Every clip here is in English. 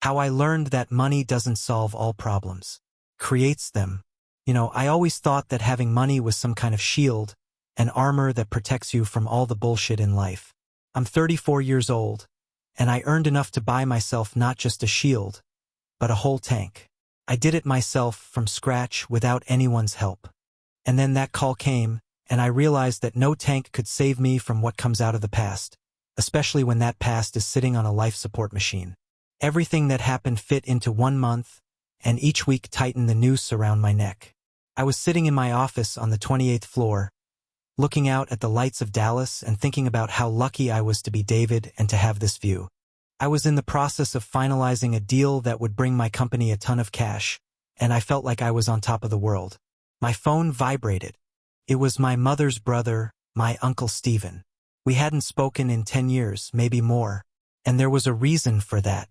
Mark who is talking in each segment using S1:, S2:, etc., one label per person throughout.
S1: How I learned that money doesn't solve all problems. Creates them. I always thought that having money was some kind of shield, an armor that protects you from all the bullshit in life. I'm 34 years old, and I earned enough to buy myself not just a shield, but a whole tank. I did it myself from scratch without anyone's help. And then that call came, and I realized that no tank could save me from what comes out of the past, especially when that past is sitting on a life support machine. Everything that happened fit into 1 month, and each week tightened the noose around my neck. I was sitting in my office on the 28th floor, looking out at the lights of Dallas and thinking about how lucky I was to be David and to have this view. I was in the process of finalizing a deal that would bring my company a ton of cash, and I felt like I was on top of the world. My phone vibrated. It was my mother's brother, my Uncle Stephen. We hadn't spoken in 10 years, maybe more, and there was a reason for that.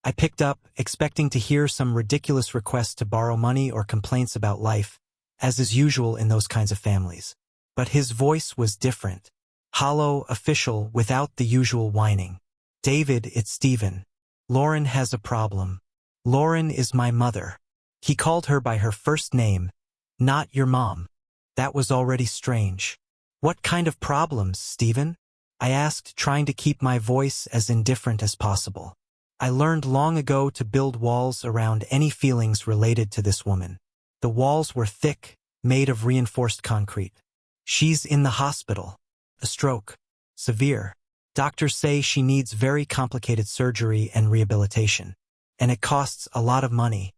S1: I picked up, expecting to hear some ridiculous request to borrow money or complaints about life, as is usual in those kinds of families. But his voice was different. Hollow, official, without the usual whining. David, it's Stephen. Lauren has a problem. Lauren is my mother. He called her by her first name, not your mom. That was already strange. What kind of problems, Stephen? I asked, trying to keep my voice as indifferent as possible. I learned long ago to build walls around any feelings related to this woman. The walls were thick, made of reinforced concrete. She's in the hospital. A stroke. Severe. Doctors say she needs very complicated surgery and rehabilitation. And it costs a lot of money.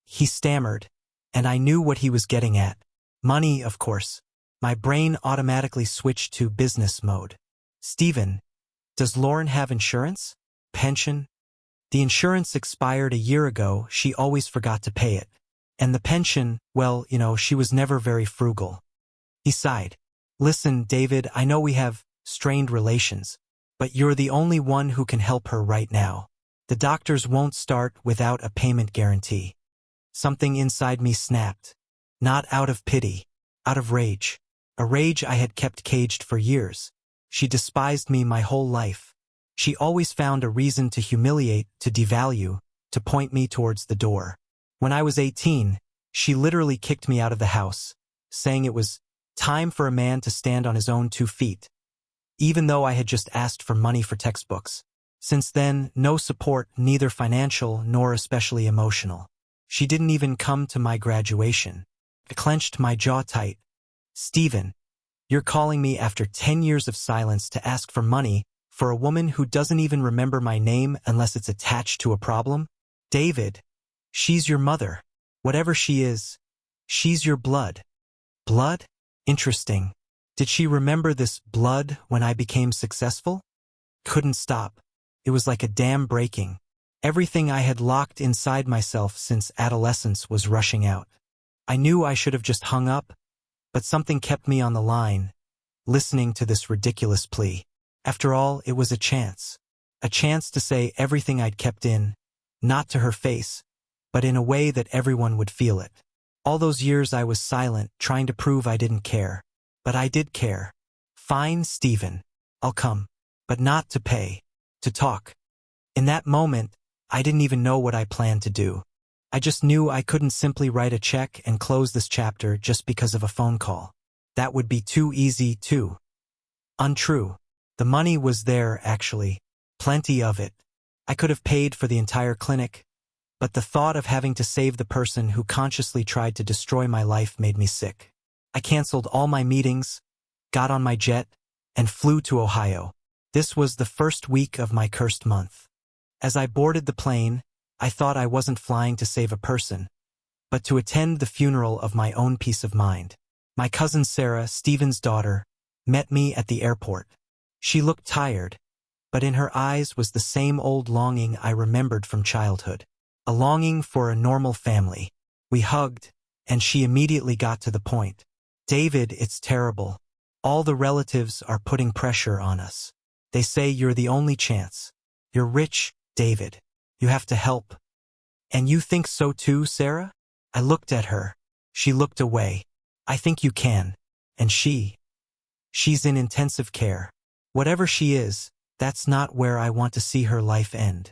S1: He stammered, and I knew what he was getting at. Money, of course. My brain automatically switched to business mode. Stephen, does Lauren have insurance? Pension? The insurance expired a year ago, she always forgot to pay it. And the pension, well, she was never very frugal. He sighed. Listen, David, I know we have strained relations, but you're the only one who can help her right now. The doctors won't start without a payment guarantee. Something inside me snapped. Not out of pity, out of rage. A rage I had kept caged for years. She despised me my whole life. She always found a reason to humiliate, to devalue, to point me towards the door. When I was 18, she literally kicked me out of the house, saying it was time for a man to stand on his own 2 feet, even though I had just asked for money for textbooks. Since then, no support, neither financial nor especially emotional. She didn't even come to my graduation. I clenched my jaw tight. Stephen, you're calling me after 10 years of silence to ask for money for a woman who doesn't even remember my name unless it's attached to a problem? David, she's your mother. Whatever she is, she's your blood. Blood? Interesting. Did she remember this blood when I became successful? Couldn't stop. It was like a dam breaking. Everything I had locked inside myself since adolescence was rushing out. I knew I should have just hung up, but something kept me on the line, listening to this ridiculous plea. After all, it was a chance to say everything I'd kept in, not to her face, but in a way that everyone would feel it. All those years I was silent, trying to prove I didn't care. But I did care. Fine, Stephen. I'll come. But not to pay. To talk. In that moment, I didn't even know what I planned to do. I just knew I couldn't simply write a check and close this chapter just because of a phone call. That would be too easy, too. Untrue. The money was there, actually. Plenty of it. I could have paid for the entire clinic, but the thought of having to save the person who consciously tried to destroy my life made me sick. I canceled all my meetings, got on my jet, and flew to Ohio. This was the first week of my cursed month. As I boarded the plane, I thought I wasn't flying to save a person, but to attend the funeral of my own peace of mind. My cousin Sarah, Stephen's daughter, met me at the airport. She looked tired, but in her eyes was the same old longing I remembered from childhood. A longing for a normal family. We hugged, and she immediately got to the point. David, it's terrible. All the relatives are putting pressure on us. They say you're the only chance. You're rich, David. You have to help. And you think so too, Sarah? I looked at her. She looked away. I think you can. And she's in intensive care. Whatever she is, that's not where I want to see her life end.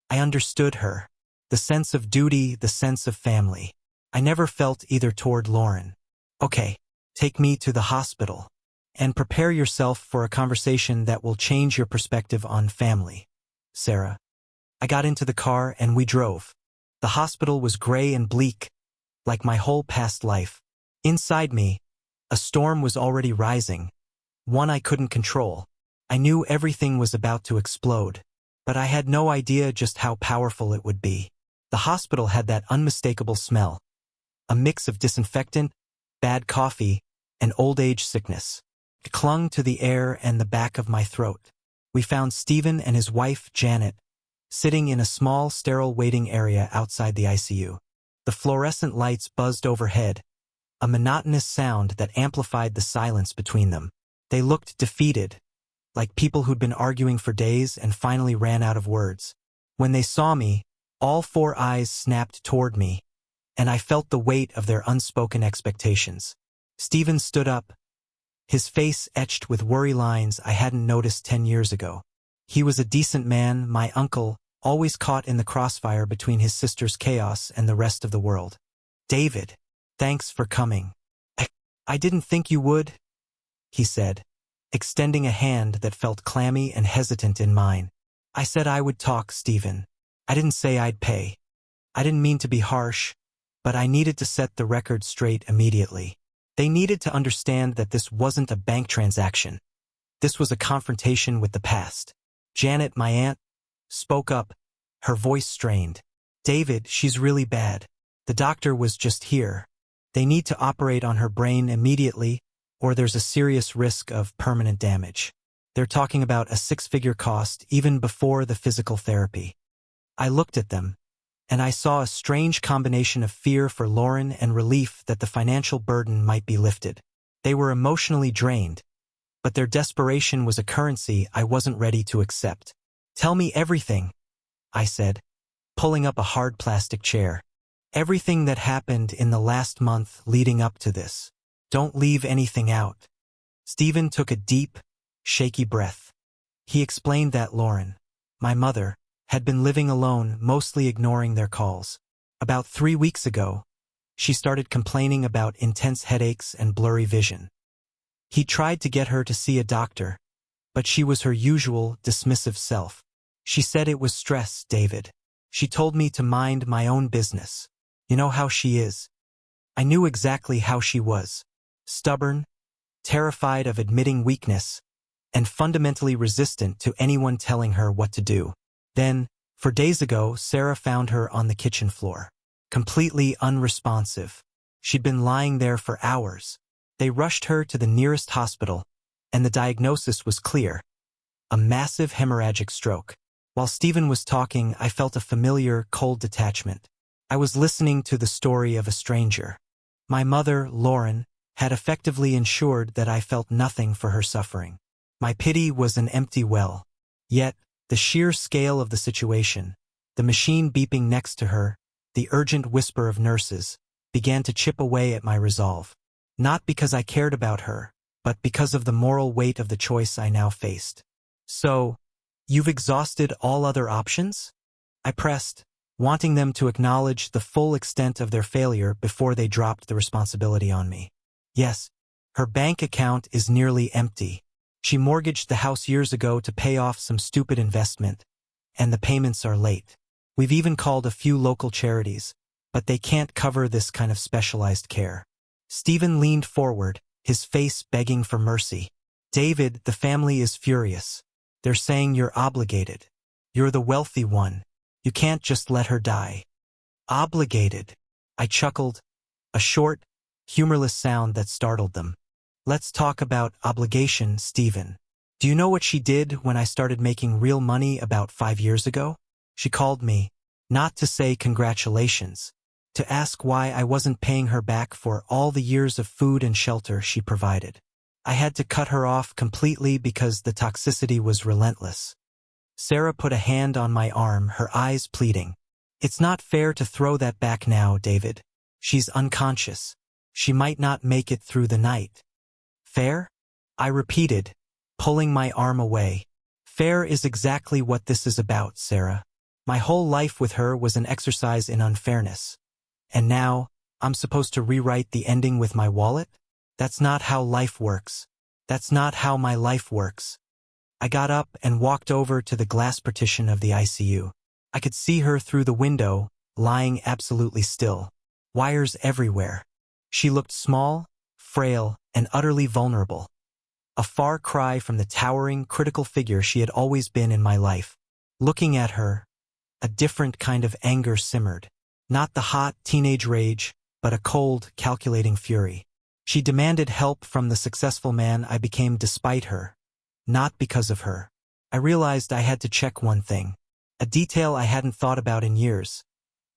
S1: I understood her. The sense of duty, the sense of family. I never felt either toward Lauren. Okay, take me to the hospital. And prepare yourself for a conversation that will change your perspective on family. Sarah. I got into the car and we drove. The hospital was gray and bleak, like my whole past life. Inside me, a storm was already rising, one I couldn't control. I knew everything was about to explode, but I had no idea just how powerful it would be. The hospital had that unmistakable smell, a mix of disinfectant, bad coffee, and old-age sickness. It clung to the air and the back of my throat. We found Stephen and his wife, Janet, sitting in a small, sterile waiting area outside the ICU. The fluorescent lights buzzed overhead, a monotonous sound that amplified the silence between them. They looked defeated, like people who'd been arguing for days and finally ran out of words. When they saw me, all four eyes snapped toward me, and I felt the weight of their unspoken expectations. Stephen stood up, his face etched with worry lines I hadn't noticed 10 years ago. He was a decent man, my uncle, always caught in the crossfire between his sister's chaos and the rest of the world. David, thanks for coming. I didn't think you would, he said, extending a hand that felt clammy and hesitant in mine. I said I would talk, Stephen. I didn't say I'd pay. I didn't mean to be harsh, but I needed to set the record straight immediately. They needed to understand that this wasn't a bank transaction. This was a confrontation with the past. Janet, my aunt, spoke up, her voice strained. David, she's really bad. The doctor was just here. They need to operate on her brain immediately, or there's a serious risk of permanent damage. They're talking about a 6-figure cost even before the physical therapy. I looked at them, and I saw a strange combination of fear for Lauren and relief that the financial burden might be lifted. They were emotionally drained, but their desperation was a currency I wasn't ready to accept. Tell me everything, I said, pulling up a hard plastic chair. Everything that happened in the last month leading up to this. Don't leave anything out. Stephen took a deep, shaky breath. He explained that Lauren, my mother, had been living alone, mostly ignoring their calls. About 3 weeks ago, she started complaining about intense headaches and blurry vision. He tried to get her to see a doctor, but she was her usual, dismissive self. She said it was stress, David. She told me to mind my own business. You know how she is. I knew exactly how she was. Stubborn, terrified of admitting weakness, and fundamentally resistant to anyone telling her what to do. Then, 4 days ago, Sarah found her on the kitchen floor, completely unresponsive. She'd been lying there for hours. They rushed her to the nearest hospital, and the diagnosis was clear: a massive hemorrhagic stroke. While Stephen was talking, I felt a familiar, cold detachment. I was listening to the story of a stranger. My mother, Lauren, had effectively ensured that I felt nothing for her suffering. My pity was an empty well. Yet, the sheer scale of the situation, the machine beeping next to her, the urgent whisper of nurses, began to chip away at my resolve. Not because I cared about her, but because of the moral weight of the choice I now faced. So, you've exhausted all other options? I pressed, wanting them to acknowledge the full extent of their failure before they dropped the responsibility on me. Yes, her bank account is nearly empty. She mortgaged the house years ago to pay off some stupid investment, and the payments are late. We've even called a few local charities, but they can't cover this kind of specialized care. Stephen leaned forward, his face begging for mercy. David, the family is furious. They're saying you're obligated. You're the wealthy one. You can't just let her die. Obligated. I chuckled, a short, humorless sound that startled them. Let's talk about obligation, Stephen. Do you know what she did when I started making real money about 5 years ago? She called me, not to say congratulations, to ask why I wasn't paying her back for all the years of food and shelter she provided. I had to cut her off completely because the toxicity was relentless. Sarah put a hand on my arm, her eyes pleading. It's not fair to throw that back now, David. She's unconscious. She might not make it through the night. Fair? I repeated, pulling my arm away. Fair is exactly what this is about, Sarah. My whole life with her was an exercise in unfairness. And now, I'm supposed to rewrite the ending with my wallet? That's not how life works. That's not how my life works. I got up and walked over to the glass partition of the ICU. I could see her through the window, lying absolutely still. Wires everywhere. She looked small, frail, and utterly vulnerable. A far cry from the towering, critical figure she had always been in my life. Looking at her, a different kind of anger simmered. Not the hot, teenage rage, but a cold, calculating fury. She demanded help from the successful man I became despite her. Not because of her. I realized I had to check one thing. A detail I hadn't thought about in years.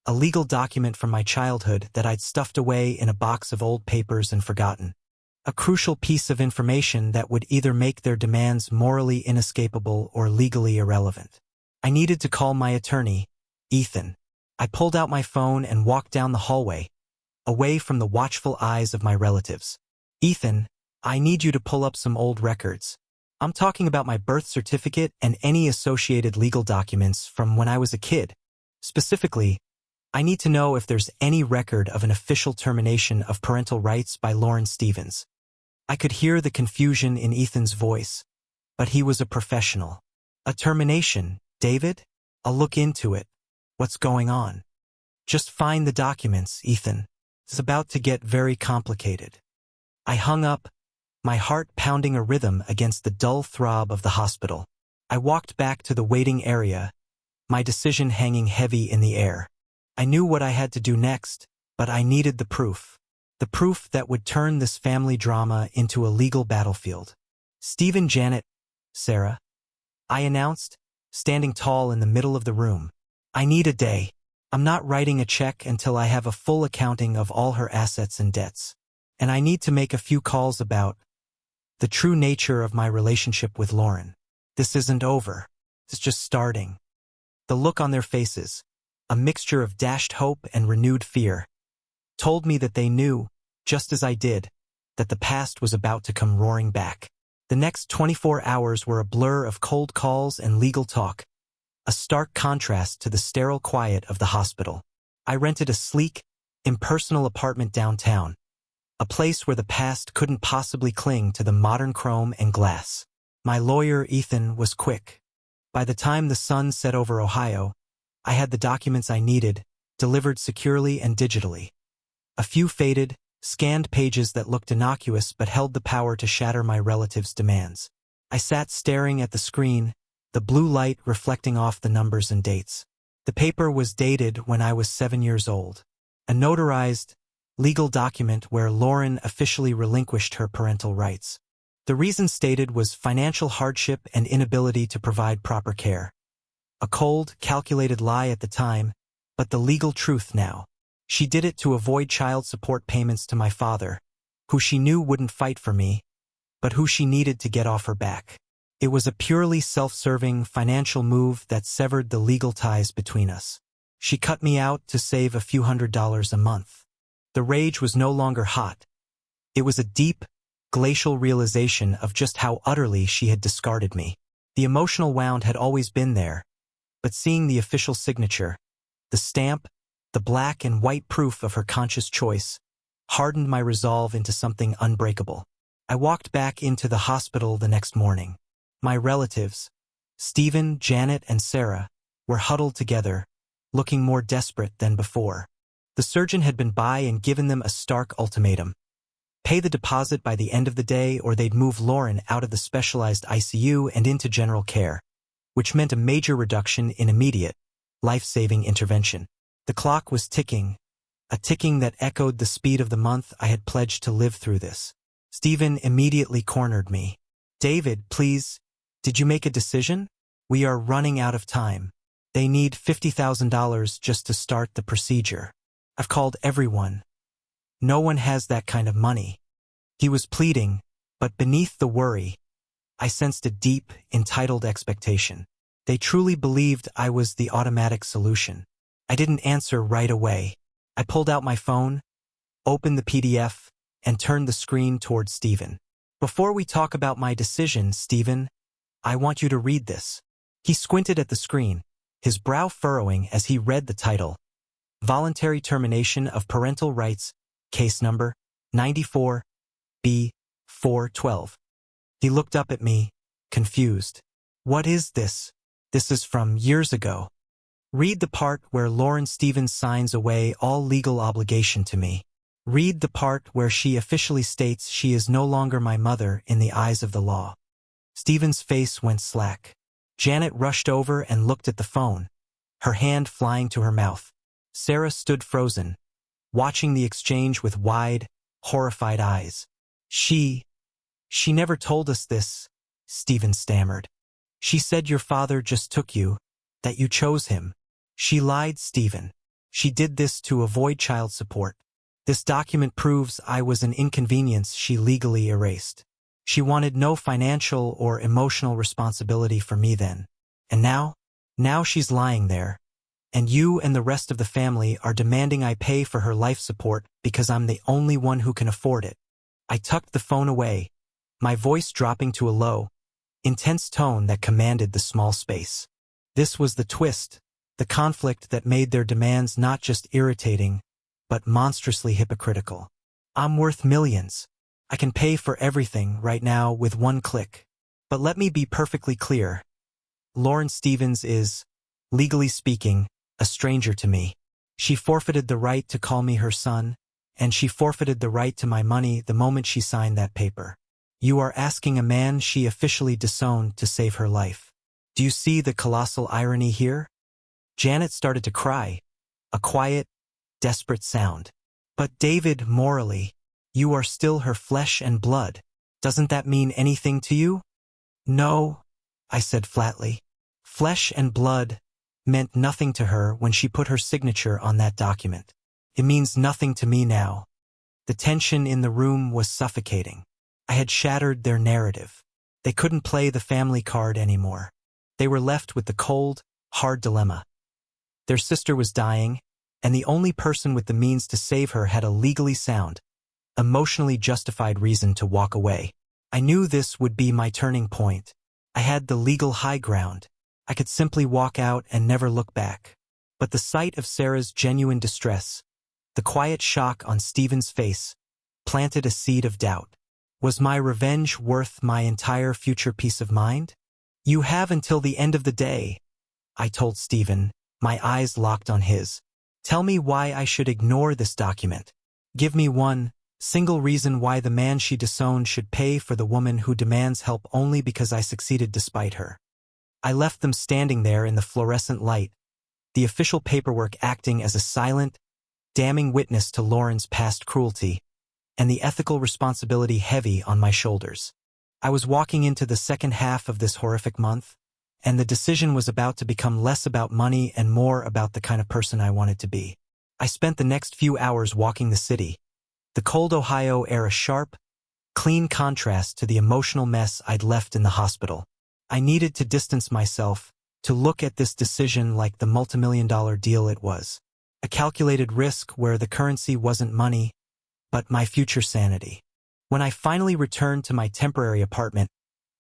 S1: A legal document from my childhood that I'd stuffed away in a box of old papers and forgotten. A crucial piece of information that would either make their demands morally inescapable or legally irrelevant. I needed to call my attorney, Ethan. I pulled out my phone and walked down the hallway, away from the watchful eyes of my relatives. Ethan, I need you to pull up some old records. I'm talking about my birth certificate and any associated legal documents from when I was a kid. Specifically, I need to know if there's any record of an official termination of parental rights by Lauren Stevens. I could hear the confusion in Ethan's voice, but he was a professional. A termination, David? I'll look into it. What's going on? Just find the documents, Ethan. It's about to get very complicated. I hung up, my heart pounding a rhythm against the dull throb of the hospital. I walked back to the waiting area, my decision hanging heavy in the air. I knew what I had to do next, but I needed the proof. The proof that would turn this family drama into a legal battlefield. Stephen, Janet, Sarah, I announced, standing tall in the middle of the room. I need a day. I'm not writing a check until I have a full accounting of all her assets and debts. And I need to make a few calls about the true nature of my relationship with Lauren. This isn't over. It's just starting. The look on their faces, a mixture of dashed hope and renewed fear, told me that they knew, just as I did, that the past was about to come roaring back. The next 24 hours were a blur of cold calls and legal talk, a stark contrast to the sterile quiet of the hospital. I rented a sleek, impersonal apartment downtown, a place where the past couldn't possibly cling to the modern chrome and glass. My lawyer, Ethan, was quick. By the time the sun set over Ohio, I had the documents I needed, delivered securely and digitally. A few faded, scanned pages that looked innocuous but held the power to shatter my relatives' demands. I sat staring at the screen, the blue light reflecting off the numbers and dates. The paper was dated when I was 7 years old. A notarized, legal document where Lauren officially relinquished her parental rights. The reason stated was financial hardship and inability to provide proper care. A cold, calculated lie at the time, but the legal truth now. She did it to avoid child support payments to my father, who she knew wouldn't fight for me, but who she needed to get off her back. It was a purely self-serving financial move that severed the legal ties between us. She cut me out to save a few $100s a month. The rage was no longer hot. It was a deep, glacial realization of just how utterly she had discarded me. The emotional wound had always been there, but seeing the official signature, the stamp, the black and white proof of her conscious choice, hardened my resolve into something unbreakable. I walked back into the hospital the next morning. My relatives, Stephen, Janet, and Sarah, were huddled together, looking more desperate than before. The surgeon had been by and given them a stark ultimatum. Pay the deposit by the end of the day or they'd move Lauren out of the specialized ICU and into general care, which meant a major reduction in immediate, life-saving intervention. The clock was ticking, a ticking that echoed the speed of the month I had pledged to live through this. Stephen immediately cornered me. David, please, did you make a decision? We are running out of time. They need $50,000 just to start the procedure. I've called everyone. No one has that kind of money. He was pleading, but beneath the worry, I sensed a deep, entitled expectation. They truly believed I was the automatic solution. I didn't answer right away. I pulled out my phone, opened the PDF, and turned the screen toward Stephen. Before we talk about my decision, Stephen, I want you to read this. He squinted at the screen, his brow furrowing as he read the title. Voluntary Termination of Parental Rights, Case Number 94 B 412. He looked up at me, confused. What is this? This is from years ago. Read the part where Lauren Stevens signs away all legal obligation to me. Read the part where she officially states she is no longer my mother in the eyes of the law. Stevens' face went slack. Janet rushed over and looked at the phone, her hand flying to her mouth. Sarah stood frozen, watching the exchange with wide, horrified eyes. She never told us this, Stevens stammered. She said your father just took you, that you chose him. She lied, Stephen. She did this to avoid child support. This document proves I was an inconvenience she legally erased. She wanted no financial or emotional responsibility for me then. And now she's lying there. And you and the rest of the family are demanding I pay for her life support because I'm the only one who can afford it. I tucked the phone away, my voice dropping to a low, intense tone that commanded the small space. This was the twist, the conflict that made their demands not just irritating, but monstrously hypocritical. I'm worth millions. I can pay for everything right now with one click. But let me be perfectly clear. Lauren Stevens is, legally speaking, a stranger to me. She forfeited the right to call me her son, and she forfeited the right to my money the moment she signed that paper. You are asking a man she officially disowned to save her life. Do you see the colossal irony here? Janet started to cry, a quiet, desperate sound. But David, morally, you are still her flesh and blood. Doesn't that mean anything to you? No, I said flatly. Flesh and blood meant nothing to her when she put her signature on that document. It means nothing to me now. The tension in the room was suffocating. I had shattered their narrative. They couldn't play the family card anymore. They were left with the cold, hard dilemma. Their sister was dying, and the only person with the means to save her had a legally sound, emotionally justified reason to walk away. I knew this would be my turning point. I had the legal high ground. I could simply walk out and never look back. But the sight of Sarah's genuine distress, the quiet shock on Stephen's face, planted a seed of doubt. Was my revenge worth my entire future peace of mind? You have until the end of the day, I told Stephen, my eyes locked on his. Tell me why I should ignore this document. Give me one single reason why the man she disowned should pay for the woman who demands help only because I succeeded despite her. I left them standing there in the fluorescent light, the official paperwork acting as a silent, damning witness to Lauren's past cruelty, and the ethical responsibility heavy on my shoulders. I was walking into the second half of this horrific month, and the decision was about to become less about money and more about the kind of person I wanted to be. I spent the next few hours walking the city, the cold Ohio air a sharp, clean contrast to the emotional mess I'd left in the hospital. I needed to distance myself, to look at this decision like the multimillion-dollar deal it was. A calculated risk where the currency wasn't money, but my future sanity. When I finally returned to my temporary apartment,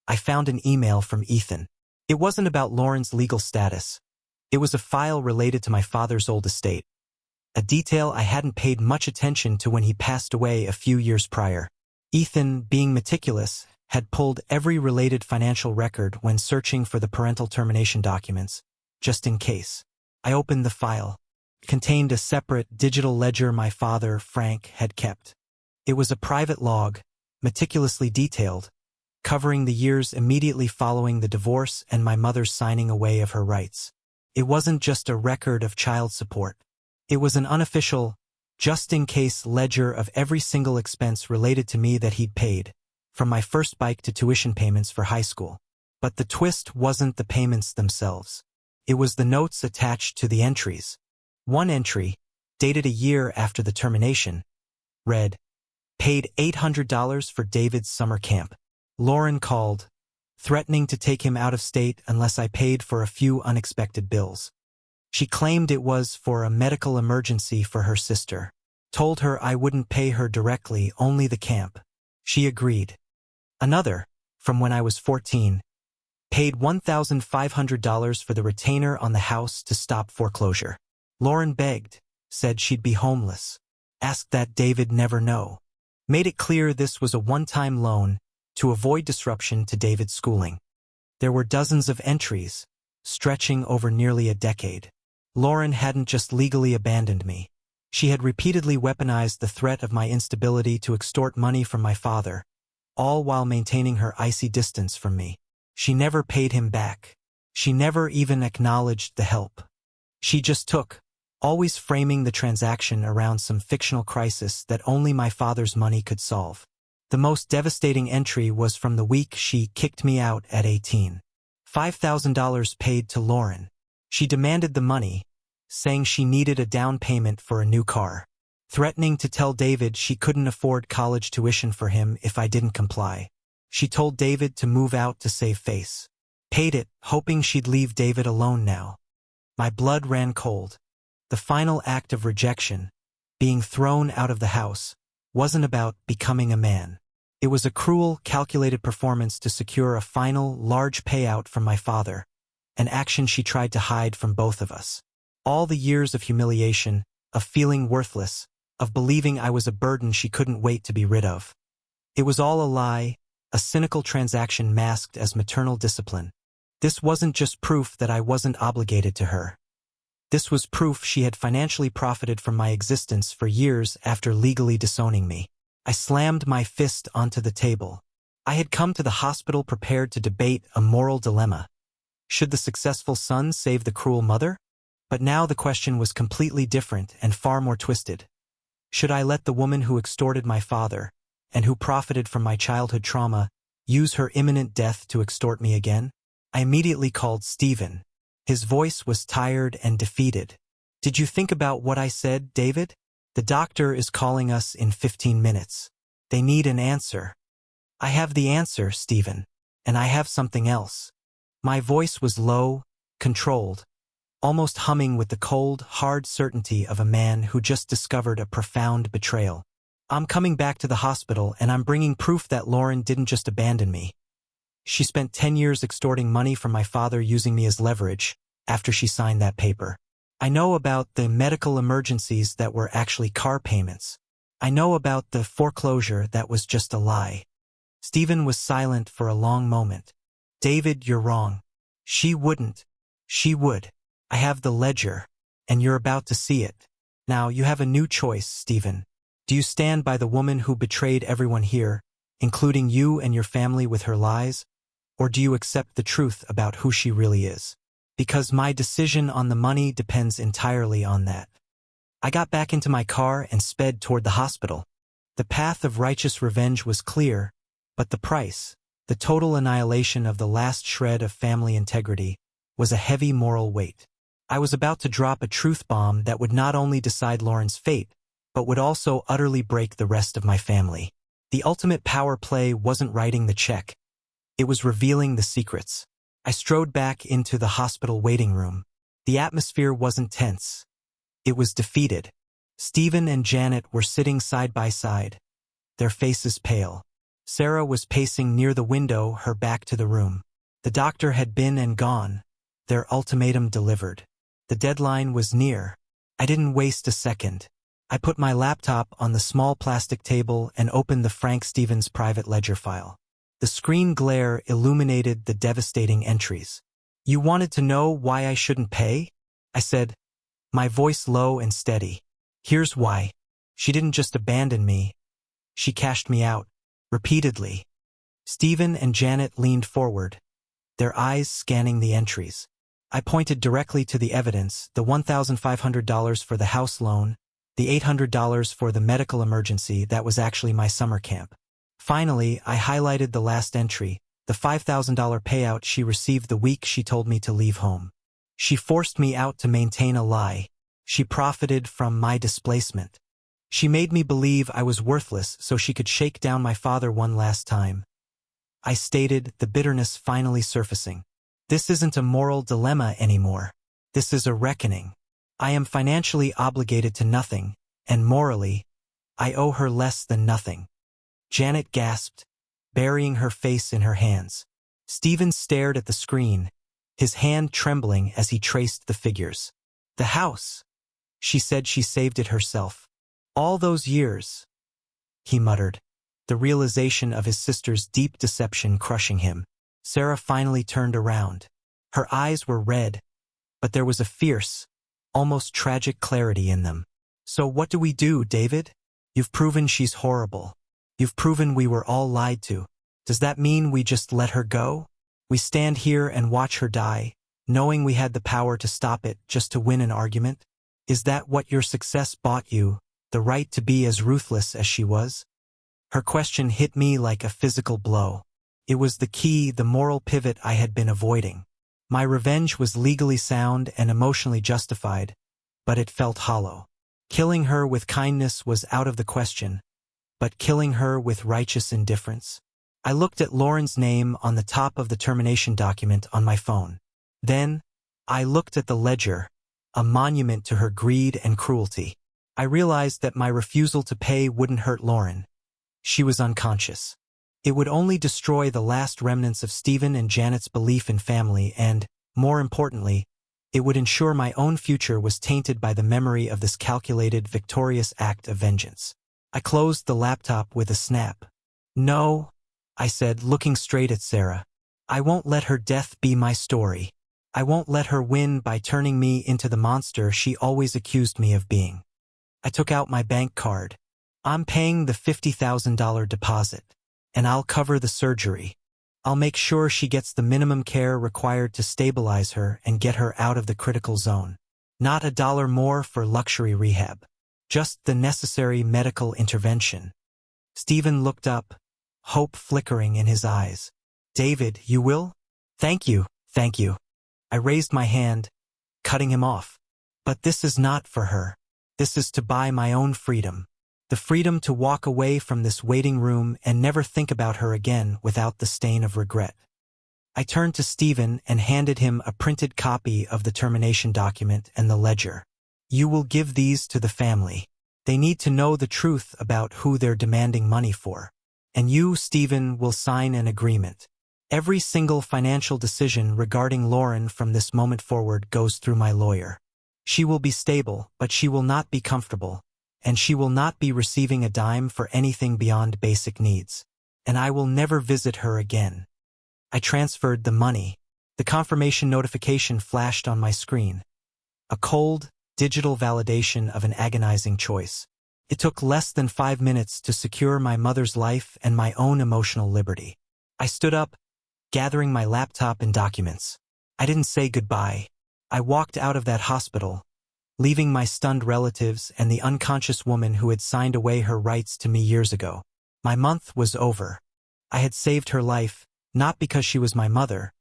S1: I found an email from Ethan. It wasn't about Lauren's legal status. It was a file related to my father's old estate, a detail I hadn't paid much attention to when he passed away a few years prior. Ethan, being meticulous, had pulled every related financial record when searching for the parental termination documents, just in case. I opened the file. It contained a separate digital ledger my father, Frank, had kept. It was a private log, meticulously detailed, covering the years immediately following the divorce and my mother's signing away of her rights. It wasn't just a record of child support. It was an unofficial, just-in-case ledger of every single expense related to me that he'd paid, from my first bike to tuition payments for high school. But the twist wasn't the payments themselves. It was the notes attached to the entries. One entry, dated a year after the termination, read, "Paid $800 for David's summer camp. Lauren called, threatening to take him out of state unless I paid for a few unexpected bills. She claimed it was for a medical emergency for her sister. Told her I wouldn't pay her directly, only the camp. She agreed." Another, from when I was 14, paid $1,500 for the retainer on the house to stop foreclosure. Lauren begged, said she'd be homeless, asked that David never know. Made it clear this was a one-time loan to avoid disruption to David's schooling. There were dozens of entries, stretching over nearly a decade. Lauren hadn't just legally abandoned me. She had repeatedly weaponized the threat of my instability to extort money from my father, all while maintaining her icy distance from me. She never paid him back. She never even acknowledged the help. She just took, always framing the transaction around some fictional crisis that only my father's money could solve. The most devastating entry was from the week she kicked me out at 18. $5,000 paid to Lauren. She demanded the money, saying she needed a down payment for a new car, threatening to tell David she couldn't afford college tuition for him if I didn't comply. She told David to move out to save face. Paid it, hoping she'd leave David alone now. My blood ran cold. The final act of rejection, being thrown out of the house, wasn't about becoming a man. It was a cruel, calculated performance to secure a final, large payout from my father, an action she tried to hide from both of us. All the years of humiliation, of feeling worthless, of believing I was a burden she couldn't wait to be rid of. It was all a lie, a cynical transaction masked as maternal discipline. This wasn't just proof that I wasn't obligated to her. This was proof she had financially profited from my existence for years after legally disowning me. I slammed my fist onto the table. I had come to the hospital prepared to debate a moral dilemma. Should the successful son save the cruel mother? But now the question was completely different and far more twisted. Should I let the woman who extorted my father, and who profited from my childhood trauma, use her imminent death to extort me again? I immediately called Stephen. His voice was tired and defeated. Did you think about what I said, David? The doctor is calling us in 15 minutes. They need an answer. I have the answer, Stephen. And I have something else. My voice was low, controlled, almost humming with the cold, hard certainty of a man who just discovered a profound betrayal. I'm coming back to the hospital and I'm bringing proof that Lauren didn't just abandon me. She spent 10 years extorting money from my father using me as leverage after she signed that paper. I know about the medical emergencies that were actually car payments. I know about the foreclosure that was just a lie. Stephen was silent for a long moment. David, you're wrong. She wouldn't. She would. I have the ledger, and you're about to see it. Now you have a new choice, Stephen. Do you stand by the woman who betrayed everyone here, including you and your family with her lies? Or do you accept the truth about who she really is? Because my decision on the money depends entirely on that. I got back into my car and sped toward the hospital. The path of righteous revenge was clear, but the price, the total annihilation of the last shred of family integrity, was a heavy moral weight. I was about to drop a truth bomb that would not only decide Lauren's fate, but would also utterly break the rest of my family. The ultimate power play wasn't writing the check. It was revealing the secrets. I strode back into the hospital waiting room. The atmosphere wasn't tense. It was defeated. Stephen and Janet were sitting side by side, their faces pale. Sarah was pacing near the window, her back to the room. The doctor had been and gone, their ultimatum delivered. The deadline was near. I didn't waste a second. I put my laptop on the small plastic table and opened the Frank Stevens private ledger file. The screen glare illuminated the devastating entries. You wanted to know why I shouldn't pay? I said, my voice low and steady. Here's why. She didn't just abandon me. She cashed me out, repeatedly. Stephen and Janet leaned forward, their eyes scanning the entries. I pointed directly to the evidence, the $1,500 for the house loan, the $800 for the medical emergency that was actually my summer camp. Finally, I highlighted the last entry, the $5,000 payout she received the week she told me to leave home. She forced me out to maintain a lie. She profited from my displacement. She made me believe I was worthless so she could shake down my father one last time. I stated, the bitterness finally surfacing. This isn't a moral dilemma anymore. This is a reckoning. I am financially obligated to nothing, and morally, I owe her less than nothing. Janet gasped, burying her face in her hands. Stephen stared at the screen, his hand trembling as he traced the figures. The house. She said she saved it herself. All those years, he muttered, the realization of his sister's deep deception crushing him. Sarah finally turned around. Her eyes were red, but there was a fierce, almost tragic clarity in them. So what do we do, David? You've proven she's horrible. You've proven we were all lied to. Does that mean we just let her go? We stand here and watch her die, knowing we had the power to stop it just to win an argument? Is that what your success bought you, the right to be as ruthless as she was? Her question hit me like a physical blow. It was the key, the moral pivot I had been avoiding. My revenge was legally sound and emotionally justified, but it felt hollow. Killing her with kindness was out of the question, but killing her with righteous indifference? I looked at Lauren's name on the top of the termination document on my phone. Then, I looked at the ledger, a monument to her greed and cruelty. I realized that my refusal to pay wouldn't hurt Lauren. She was unconscious. It would only destroy the last remnants of Stephen and Janet's belief in family and, more importantly, it would ensure my own future was tainted by the memory of this calculated, victorious act of vengeance. I closed the laptop with a snap. No, I said, looking straight at Sarah. I won't let her death be my story. I won't let her win by turning me into the monster she always accused me of being. I took out my bank card. I'm paying the $50,000 deposit, and I'll cover the surgery. I'll make sure she gets the minimum care required to stabilize her and get her out of the critical zone. Not $1 more for luxury rehab. Just the necessary medical intervention. Stephen looked up, hope flickering in his eyes. David, you will? Thank you, thank you. I raised my hand, cutting him off. But this is not for her. This is to buy my own freedom. The freedom to walk away from this waiting room and never think about her again without the stain of regret. I turned to Stephen and handed him a printed copy of the termination document and the ledger. You will give these to the family. They need to know the truth about who they're demanding money for. And you, Stephen, will sign an agreement. Every single financial decision regarding Lauren from this moment forward goes through my lawyer. She will be stable, but she will not be comfortable. And she will not be receiving a dime for anything beyond basic needs. And I will never visit her again. I transferred the money. The confirmation notification flashed on my screen. A cold, digital validation of an agonizing choice. It took less than 5 minutes to secure my mother's life and my own emotional liberty. I stood up, gathering my laptop and documents. I didn't say goodbye. I walked out of that hospital, leaving my stunned relatives and the unconscious woman who had signed away her rights to me years ago. My month was over. I had saved her life, not because she was my mother,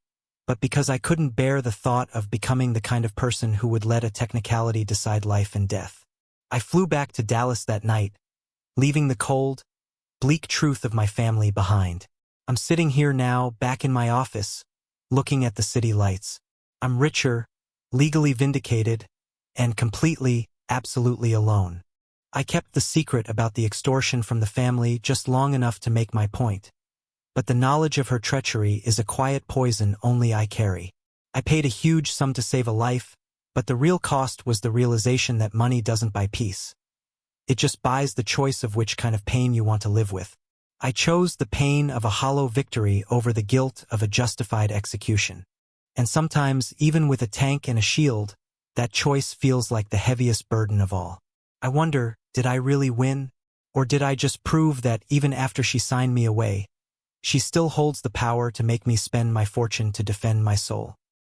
S1: but because I couldn't bear the thought of becoming the kind of person who would let a technicality decide life and death. I flew back to Dallas that night, leaving the cold, bleak truth of my family behind. I'm sitting here now, back in my office, looking at the city lights. I'm richer, legally vindicated, and completely, absolutely alone. I kept the secret about the extortion from the family just long enough to make my point. But the knowledge of her treachery is a quiet poison only I carry. I paid a huge sum to save a life, but the real cost was the realization that money doesn't buy peace. It just buys the choice of which kind of pain you want to live with. I chose the pain of a hollow victory over the guilt of a justified execution. And sometimes, even with a tank and a shield, that choice feels like the heaviest burden of all. I wonder, did I really win? Or did I just prove that even after she signed me away, she still holds the power to make me spend my fortune to defend my soul?